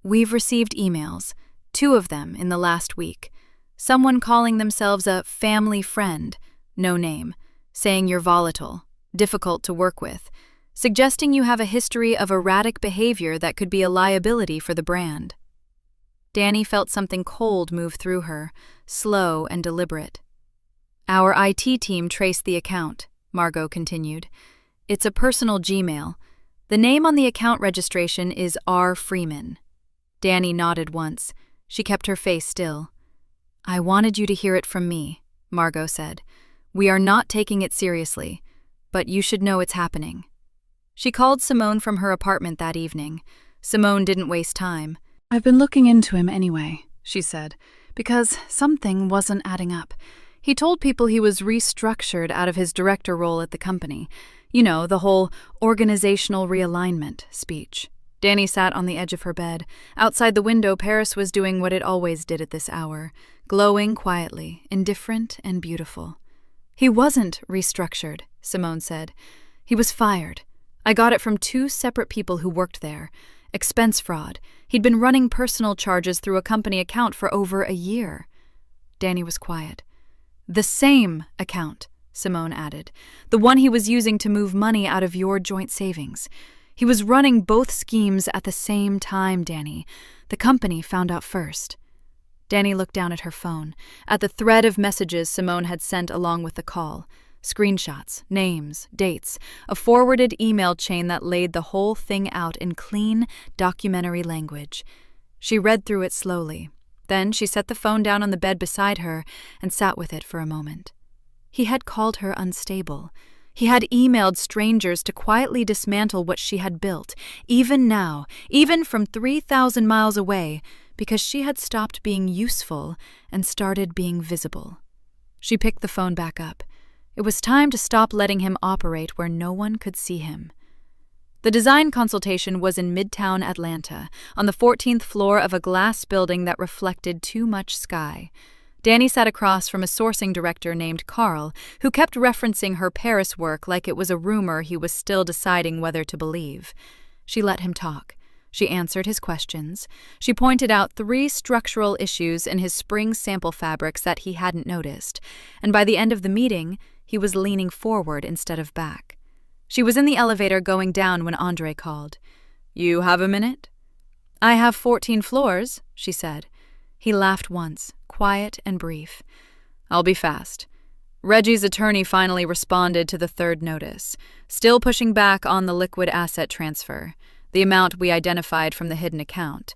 "We've received emails, 2 of them in the last week. Someone calling themselves a family friend, no name, saying you're volatile, difficult to work with, suggesting you have a history of erratic behavior that could be a liability for the brand." Danny felt something cold move through her, slow and deliberate. "Our IT team traced the account," Margot continued. "It's a personal Gmail. The name on the account registration is R. Freeman." Danny nodded once. She kept her face still. "I wanted you to hear it from me," Margot said. "We are not taking it seriously, but you should know it's happening." She called Simone from her apartment that evening. Simone didn't waste time. "I've been looking into him anyway," she said, "because something wasn't adding up. He told people he was restructured out of his director role at the company. You know, the whole organizational realignment speech. Danny sat on the edge of her bed. Outside the window, Paris was doing what it always did at this hour, glowing quietly, indifferent and beautiful. He wasn't restructured, Simone said. He was fired. I got it from 2 separate people who worked there. Expense fraud. He'd been running personal charges through a company account for over a year. Danny was quiet. The same account, Simone added. The one he was using to move money out of your joint savings. He was running both schemes at the same time, Danny. The company found out first. Danny looked down at her phone, at the thread of messages Simone had sent along with the call. Screenshots, names, dates, a forwarded email chain that laid the whole thing out in clean, documentary language. She read through it slowly. Then she set the phone down on the bed beside her and sat with it for a moment. He had called her unstable. He had emailed strangers to quietly dismantle what she had built, even now, even from 3,000 miles away, because she had stopped being useful and started being visible. She picked the phone back up. It was time to stop letting him operate where no one could see him. The design consultation was in Midtown Atlanta, on the 14th floor of a glass building that reflected too much sky. Danny sat across from a sourcing director named Carl, who kept referencing her Paris work like it was a rumor he was still deciding whether to believe. She let him talk. She answered his questions. She pointed out 3 structural issues in his spring sample fabrics that he hadn't noticed, and by the end of the meeting, he was leaning forward instead of back. She was in the elevator going down when Andre called. "You have a minute?" "I have 14 floors," she said. He laughed once, quiet and brief. "I'll be fast." Reggie's attorney finally responded to the 3rd notice, still pushing back on the liquid asset transfer, the amount we identified from the hidden account.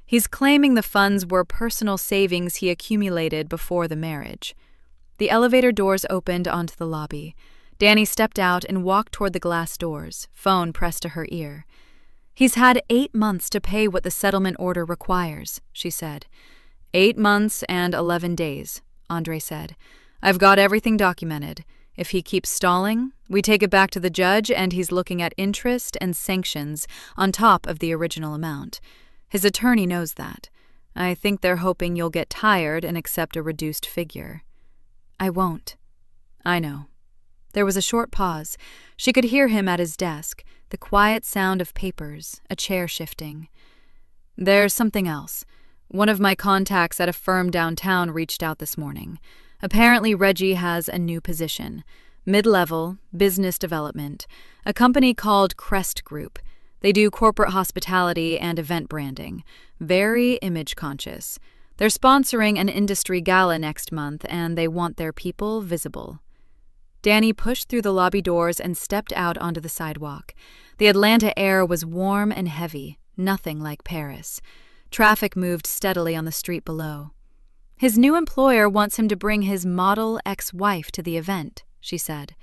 He's claiming the funds were personal savings he accumulated before the marriage. The elevator doors opened onto the lobby. Danny stepped out and walked toward the glass doors, phone pressed to her ear. "He's had 8 months to pay what the settlement order requires," she said. 8 months and 11 days, Andre said. "I've got everything documented. If he keeps stalling, we take it back to the judge and he's looking at interest and sanctions on top of the original amount. His attorney knows that. I think they're hoping you'll get tired and accept a reduced figure." "I won't." "I know." There was a short pause. She could hear him at his desk, the quiet sound of papers, a chair shifting. "There's something else. One of my contacts at a firm downtown reached out this morning. Apparently Reggie has a new position, mid-level, business development, a company called Crest Group. They do corporate hospitality and event branding, very image-conscious. They're sponsoring an industry gala next month, and they want their people visible." Danny pushed through the lobby doors and stepped out onto the sidewalk. The Atlanta air was warm and heavy, nothing like Paris. Traffic moved steadily on the street below. "His new employer wants him to bring his model ex-wife to the event," she said.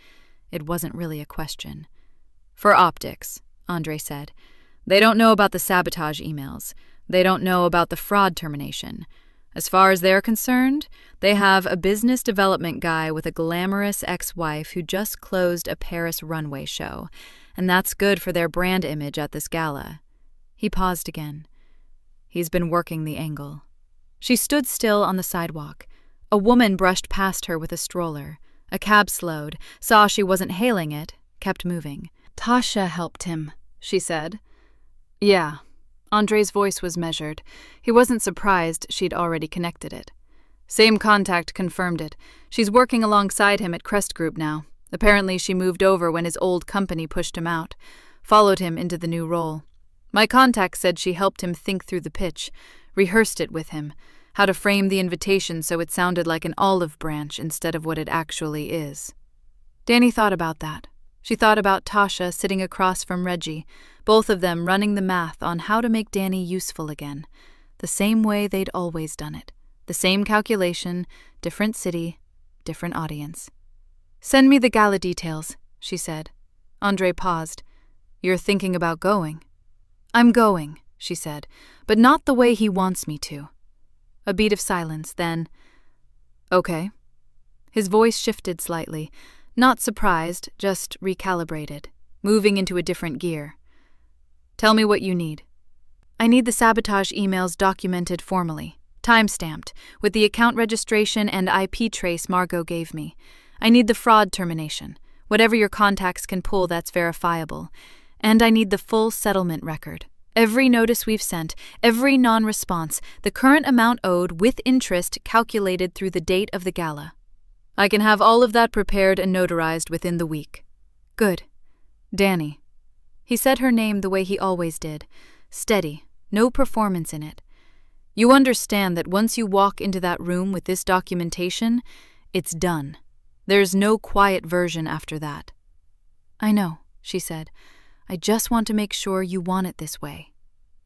It wasn't really a question. "For optics," Andre said. "They don't know about the sabotage emails. They don't know about the fraud termination. As far as they're concerned, they have a business development guy with a glamorous ex-wife who just closed a Paris runway show, and that's good for their brand image at this gala." He paused again. "He's been working the angle." She stood still on the sidewalk. A woman brushed past her with a stroller. A cab slowed, saw she wasn't hailing it, kept moving. "Tasha helped him," she said. "Yeah." Andre's voice was measured. He wasn't surprised she'd already connected it. "Same contact confirmed it. She's working alongside him at Crest Group now. Apparently she moved over when his old company pushed him out. Followed him into the new role. My contact said she helped him think through the pitch, rehearsed it with him, how to frame the invitation so it sounded like an olive branch instead of what it actually is." Danny thought about that. She thought about Tasha sitting across from Reggie, both of them running the math on how to make Danny useful again, the same way they'd always done it. The same calculation, different city, different audience. "Send me the gala details," she said. Andre paused. "You're thinking about going?" "I'm going," she said, "but not the way he wants me to." A beat of silence, then, "Okay." His voice shifted slightly. Not surprised, just recalibrated, moving into a different gear. Tell me what you need. I need the sabotage emails documented formally, time-stamped, with the account registration and IP trace Margot gave me. I need the fraud termination, whatever your contacts can pull that's verifiable. And I need the full settlement record. Every notice we've sent, every non-response, the current amount owed with interest calculated through the date of the gala. I can have all of that prepared and notarized within the week. Good. Danny. He said her name the way he always did. Steady, no performance in it. You understand that once you walk into that room with this documentation, it's done. There's no quiet version after that. I know, she said. I just want to make sure you want it this way.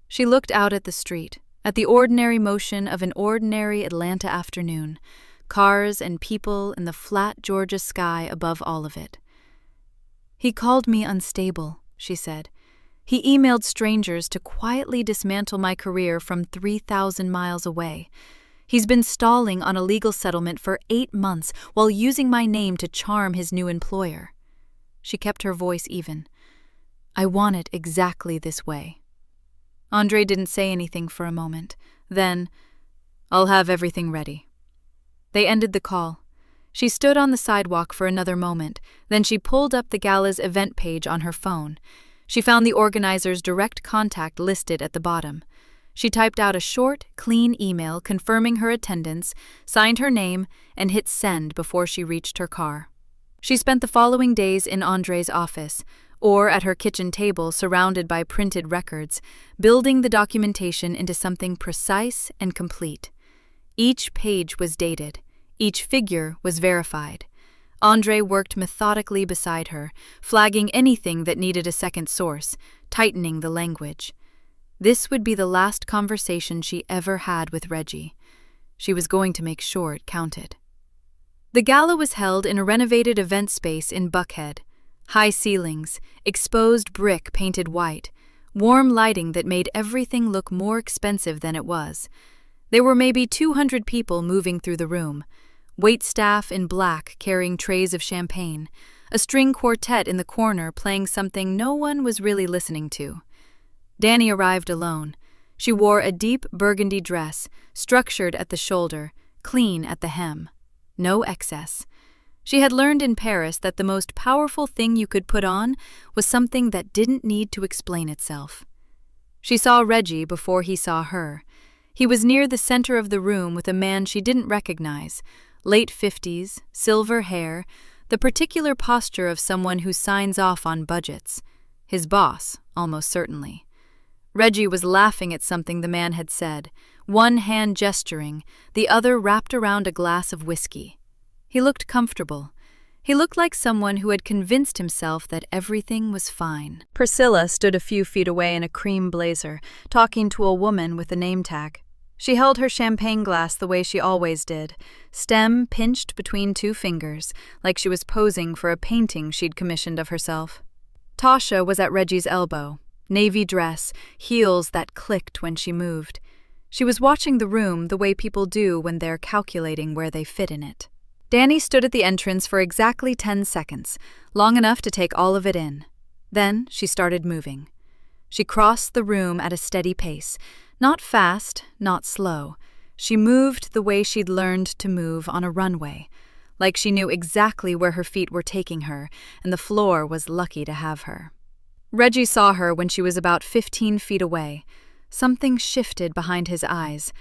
She looked out at the street, at the ordinary motion of an ordinary Atlanta afternoon, cars and people in the flat Georgia sky above all of it. He called me unstable, she said. He emailed strangers to quietly dismantle my career from 3,000 miles away. He's been stalling on a legal settlement for 8 months while using my name to charm his new employer. She kept her voice even. I want it exactly this way. Andre didn't say anything for a moment. Then, I'll have everything ready. They ended the call. She stood on the sidewalk for another moment, then she pulled up the gala's event page on her phone. She found the organizer's direct contact listed at the bottom. She typed out a short, clean email confirming her attendance, signed her name, and hit send before she reached her car. She spent the following days in Andre's office, or at her kitchen table surrounded by printed records, building the documentation into something precise and complete. Each page was dated. Each figure was verified. Andre worked methodically beside her, flagging anything that needed a second source, tightening the language. This would be the last conversation she ever had with Reggie. She was going to make sure it counted. The gala was held in a renovated event space in Buckhead. High ceilings, exposed brick painted white, warm lighting that made everything look more expensive than it was. There were maybe 200 people moving through the room. Waitstaff in black carrying trays of champagne, a string quartet in the corner playing something no one was really listening to. Danny arrived alone. She wore a deep burgundy dress, structured at the shoulder, clean at the hem. No excess. She had learned in Paris that the most powerful thing you could put on was something that didn't need to explain itself. She saw Reggie before he saw her. He was near the center of the room with a man she didn't recognize. Late 50s, silver hair, the particular posture of someone who signs off on budgets. His boss, almost certainly. Reggie was laughing at something the man had said, one hand gesturing, the other wrapped around a glass of whiskey. He looked comfortable. He looked like someone who had convinced himself that everything was fine. Priscilla stood a few feet away in a cream blazer, talking to a woman with a name tag. She held her champagne glass the way she always did, stem pinched between 2 fingers, like she was posing for a painting she'd commissioned of herself. Tasha was at Reggie's elbow, navy dress, heels that clicked when she moved. She was watching the room the way people do when they're calculating where they fit in it. Danny stood at the entrance for exactly 10 seconds, long enough to take all of it in. Then she started moving. She crossed the room at a steady pace, not fast, not slow. She moved the way she'd learned to move on a runway, like she knew exactly where her feet were taking her, and the floor was lucky to have her. Reggie saw her when she was about 15 feet away. Something shifted behind his eyes.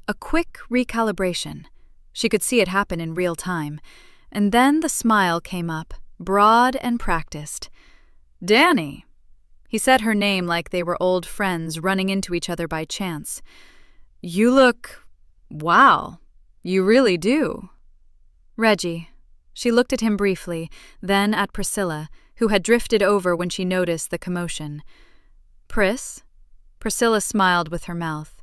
A quick recalibration. She could see it happen in real time. And then the smile came up, broad and practiced. "Danny." He said her name like they were old friends running into each other by chance. "You look... wow. You really do." Reggie. She looked at him briefly, then at Priscilla, who had drifted over when she noticed the commotion. "Pris?" Priscilla smiled with her mouth.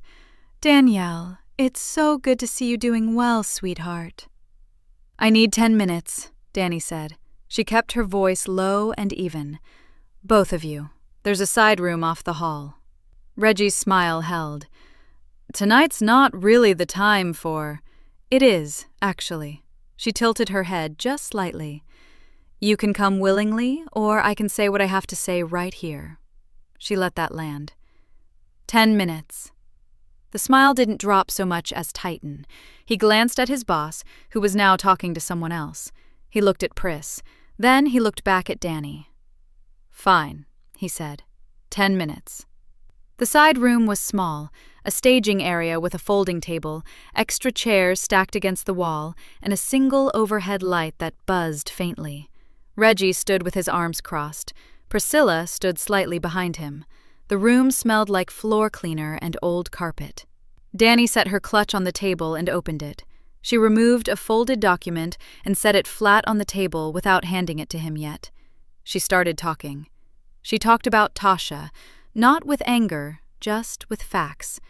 "Danielle, it's so good to see you doing well, sweetheart." "I need 10 minutes," Danny said. She kept her voice low and even. "Both of you. There's a side room off the hall." Reggie's smile held. "Tonight's not really the time for—" "It is, actually." She tilted her head just slightly. You can come willingly, or I can say what I have to say right here. She let that land. 10 minutes. The smile didn't drop so much as tighten. He glanced at his boss, who was now talking to someone else. He looked at Pris. Then he looked back at Danny. Fine, he said. 10 minutes. The side room was small, a staging area with a folding table, extra chairs stacked against the wall, and a single overhead light that buzzed faintly. Reggie stood with his arms crossed. Priscilla stood slightly behind him. The room smelled like floor cleaner and old carpet. Danny set her clutch on the table and opened it. She removed a folded document and set it flat on the table without handing it to him yet. She started talking. She talked about Tasha, not with anger, just with facts.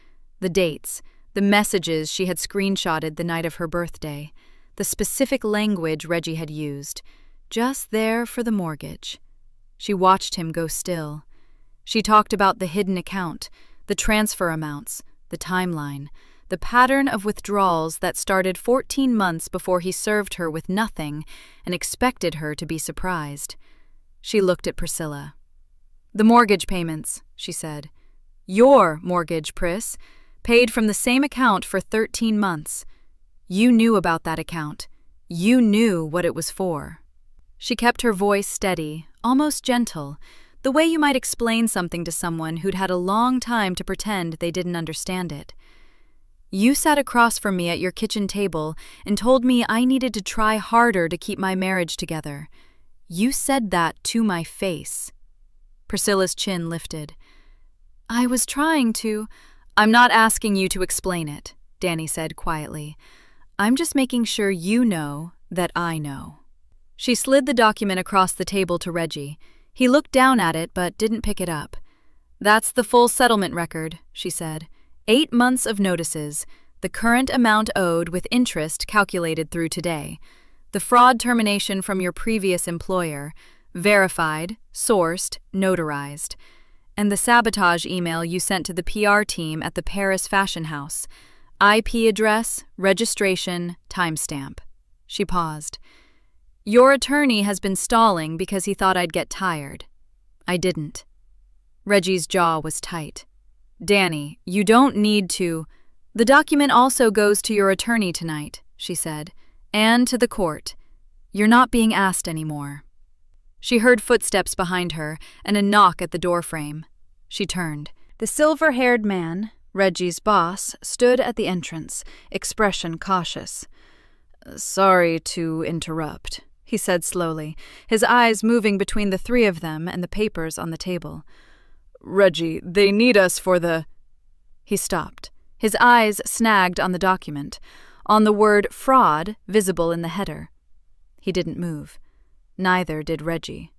The dates, the messages she had screenshotted the night of her birthday, the specific language Reggie had used, just there for the mortgage. She watched him go still. She talked about the hidden account, the transfer amounts, the timeline, the pattern of withdrawals that started 14 months before he served her with nothing and expected her to be surprised. She looked at Priscilla. The mortgage payments, she said. Your mortgage, Pris, paid from the same account for 13 months. You knew about that account. You knew what it was for. She kept her voice steady, almost gentle, the way you might explain something to someone who'd had a long time to pretend they didn't understand it. You sat across from me at your kitchen table and told me I needed to try harder to keep my marriage together. You said that to my face. Priscilla's chin lifted. I was trying to. I'm not asking you to explain it, Danny said quietly. I'm just making sure you know that I know. She slid the document across the table to Reggie. He looked down at it but didn't pick it up. That's the full settlement record, she said. 8 months of notices, the current amount owed with interest calculated through today, the fraud termination from your previous employer, verified, sourced, notarized, and the sabotage email you sent to the PR team at the Paris fashion house. IP address, registration, timestamp. She paused. Your attorney has been stalling because he thought I'd get tired. I didn't. Reggie's jaw was tight. Danny, you don't need to. The document also goes to your attorney tonight, she said, and to the court. You're not being asked anymore. She heard footsteps behind her and a knock at the doorframe. She turned. The silver-haired man, Reggie's boss, stood at the entrance, expression cautious. Sorry to interrupt, he said slowly, his eyes moving between the three of them and the papers on the table. Reggie, they need us for the... He stopped. His eyes snagged on the document, on the word fraud visible in the header. He didn't move. Neither did Reggie.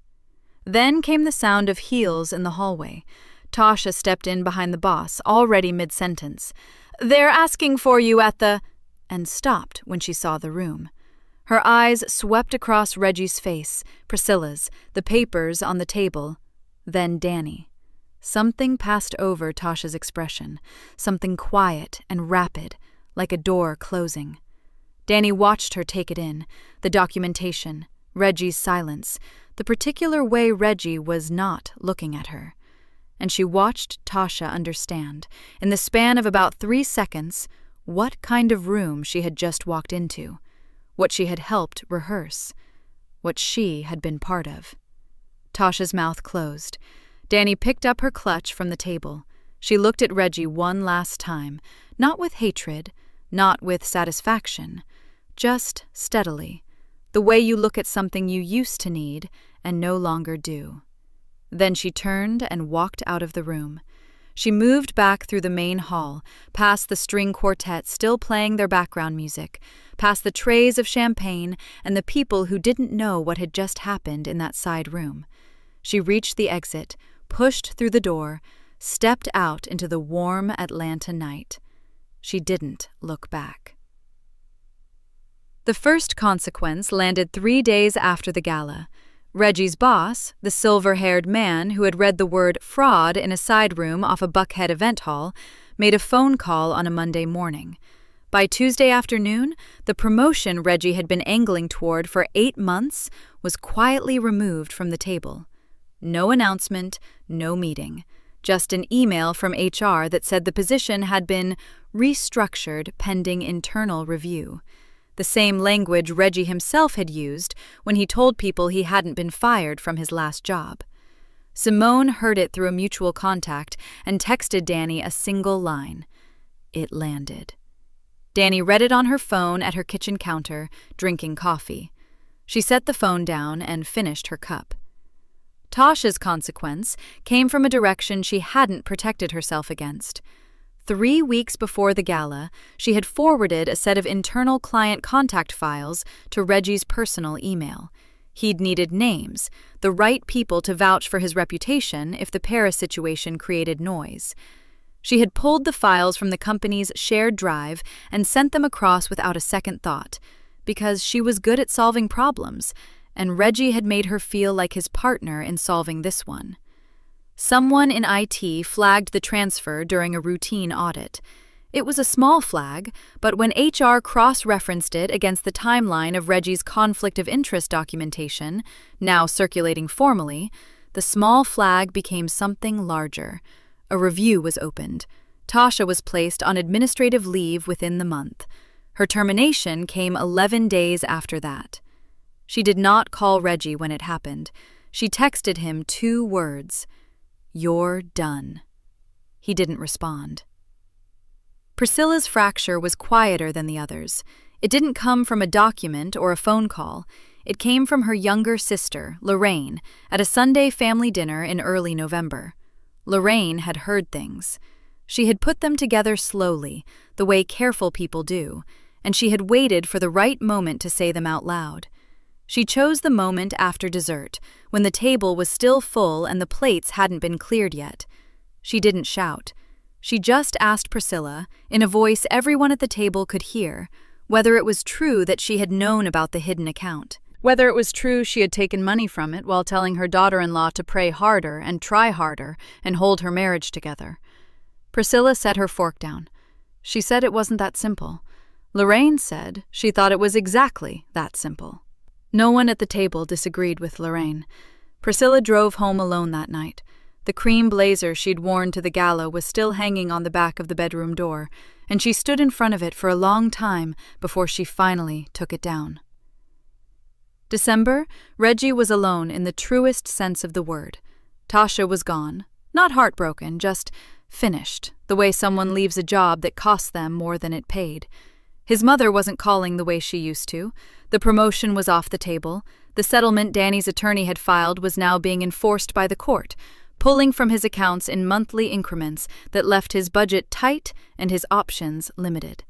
Then came the sound of heels in the hallway. Tasha stepped in behind the boss, already mid-sentence. They're asking for you at the... and stopped when she saw the room. Her eyes swept across Reggie's face, Priscilla's, the papers on the table, then Danny. Something passed over Tasha's expression, something quiet and rapid, like a door closing. Danny watched her take it in, the documentation, Reggie's silence, the particular way Reggie was not looking at her. And she watched Tasha understand, in the span of about 3 seconds, what kind of room she had just walked into, what she had helped rehearse, what she had been part of. Tasha's mouth closed. Danny picked up her clutch from the table. She looked at Reggie one last time, not with hatred, not with satisfaction, just steadily, the way you look at something you used to need and no longer do. Then she turned and walked out of the room. She moved back through the main hall, past the string quartet still playing their background music, past the trays of champagne and the people who didn't know what had just happened in that side room. She reached the exit, pushed through the door, stepped out into the warm Atlanta night. She didn't look back. The first consequence landed 3 days after the gala. Reggie's boss, the silver-haired man who had read the word fraud in a side room off a Buckhead event hall, made a phone call on a Monday morning. By Tuesday afternoon, the promotion Reggie had been angling toward for 8 months was quietly removed from the table. No announcement, no meeting. Just an email from HR that said the position had been restructured pending internal review. The same language Reggie himself had used when he told people he hadn't been fired from his last job. Simone heard it through a mutual contact and texted Danny a single line. It landed. Danny read it on her phone at her kitchen counter, drinking coffee. She set the phone down and finished her cup. Tasha's consequence came from a direction she hadn't protected herself against. 3 weeks before the gala, she had forwarded a set of internal client contact files to Reggie's personal email. He'd needed names, the right people to vouch for his reputation if the Paris situation created noise. She had pulled the files from the company's shared drive and sent them across without a second thought, because she was good at solving problems, and Reggie had made her feel like his partner in solving this one. Someone in IT flagged the transfer during a routine audit. It was a small flag, but when HR cross-referenced it against the timeline of Reggie's conflict of interest documentation, now circulating formally, the small flag became something larger. A review was opened. Tasha was placed on administrative leave within the month. Her termination came 11 days after that. She did not call Reggie when it happened. She texted him 2 words. "You're done." He didn't respond. Priscilla's fracture was quieter than the others. It didn't come from a document or a phone call. It came from her younger sister, Lorraine, at a Sunday family dinner in early November. Lorraine had heard things. She had put them together slowly, the way careful people do, and she had waited for the right moment to say them out loud. She chose the moment after dessert, when the table was still full and the plates hadn't been cleared yet. She didn't shout. She just asked Priscilla, in a voice everyone at the table could hear, whether it was true that she had known about the hidden account. Whether it was true she had taken money from it while telling her daughter-in-law to pray harder and try harder and hold her marriage together. Priscilla set her fork down. She said it wasn't that simple. Lorraine said she thought it was exactly that simple. No one at the table disagreed with Lorraine. Priscilla drove home alone that night. The cream blazer she'd worn to the gala was still hanging on the back of the bedroom door, and she stood in front of it for a long time before she finally took it down. December, Reggie was alone in the truest sense of the word. Tasha was gone, not heartbroken, just finished, the way someone leaves a job that costs them more than it paid. His mother wasn't calling the way she used to. The promotion was off the table. The settlement Danny's attorney had filed was now being enforced by the court, pulling from his accounts in monthly increments that left his budget tight and his options limited.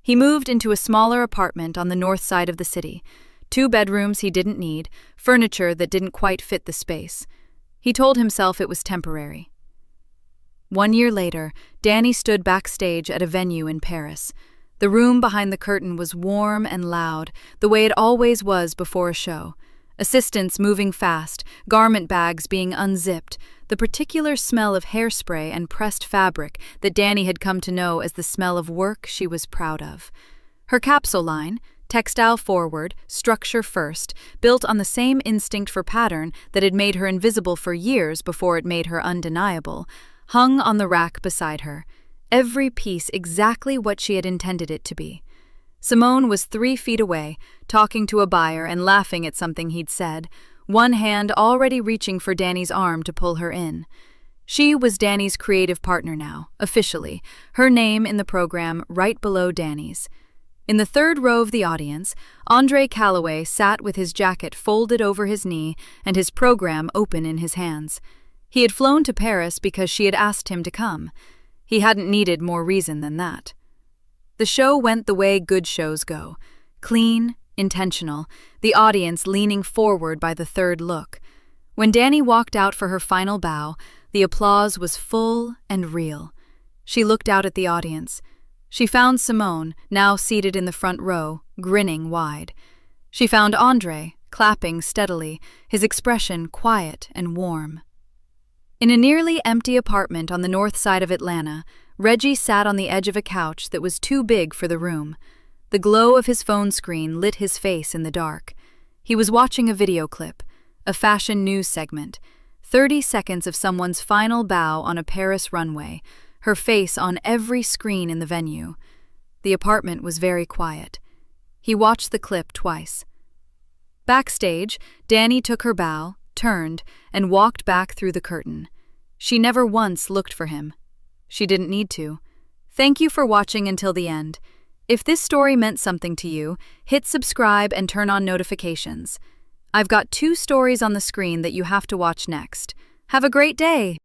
He moved into a smaller apartment on the north side of the city. 2 bedrooms he didn't need, furniture that didn't quite fit the space. He told himself it was temporary. 1 year later, Danny stood backstage at a venue in Paris. The room behind the curtain was warm and loud, the way it always was before a show. Assistants moving fast, garment bags being unzipped, the particular smell of hairspray and pressed fabric that Danny had come to know as the smell of work she was proud of. Her capsule line, textile forward, structure first, built on the same instinct for pattern that had made her invisible for years before it made her undeniable, hung on the rack beside her, every piece exactly what she had intended it to be. Simone was 3 feet away, talking to a buyer and laughing at something he'd said, one hand already reaching for Danny's arm to pull her in. She was Danny's creative partner now, officially, her name in the program right below Danny's. In the 3rd row of the audience, Andre Calloway sat with his jacket folded over his knee and his program open in his hands. He had flown to Paris because she had asked him to come. He hadn't needed more reason than that. The show went the way good shows go. Clean, intentional, the audience leaning forward by the 3rd look. When Danny walked out for her final bow, the applause was full and real. She looked out at the audience. She found Simone, now seated in the front row, grinning wide. She found Andre, clapping steadily, his expression quiet and warm. In a nearly empty apartment on the north side of Atlanta, Reggie sat on the edge of a couch that was too big for the room. The glow of his phone screen lit his face in the dark. He was watching a video clip, a fashion news segment, 30 seconds of someone's final bow on a Paris runway, her face on every screen in the venue. The apartment was very quiet. He watched the clip twice. Backstage, Danny took her bow, turned, and walked back through the curtain. She never once looked for him. She didn't need to. Thank you for watching until the end. If this story meant something to you, hit subscribe and turn on notifications. I've got 2 stories on the screen that you have to watch next. Have a great day!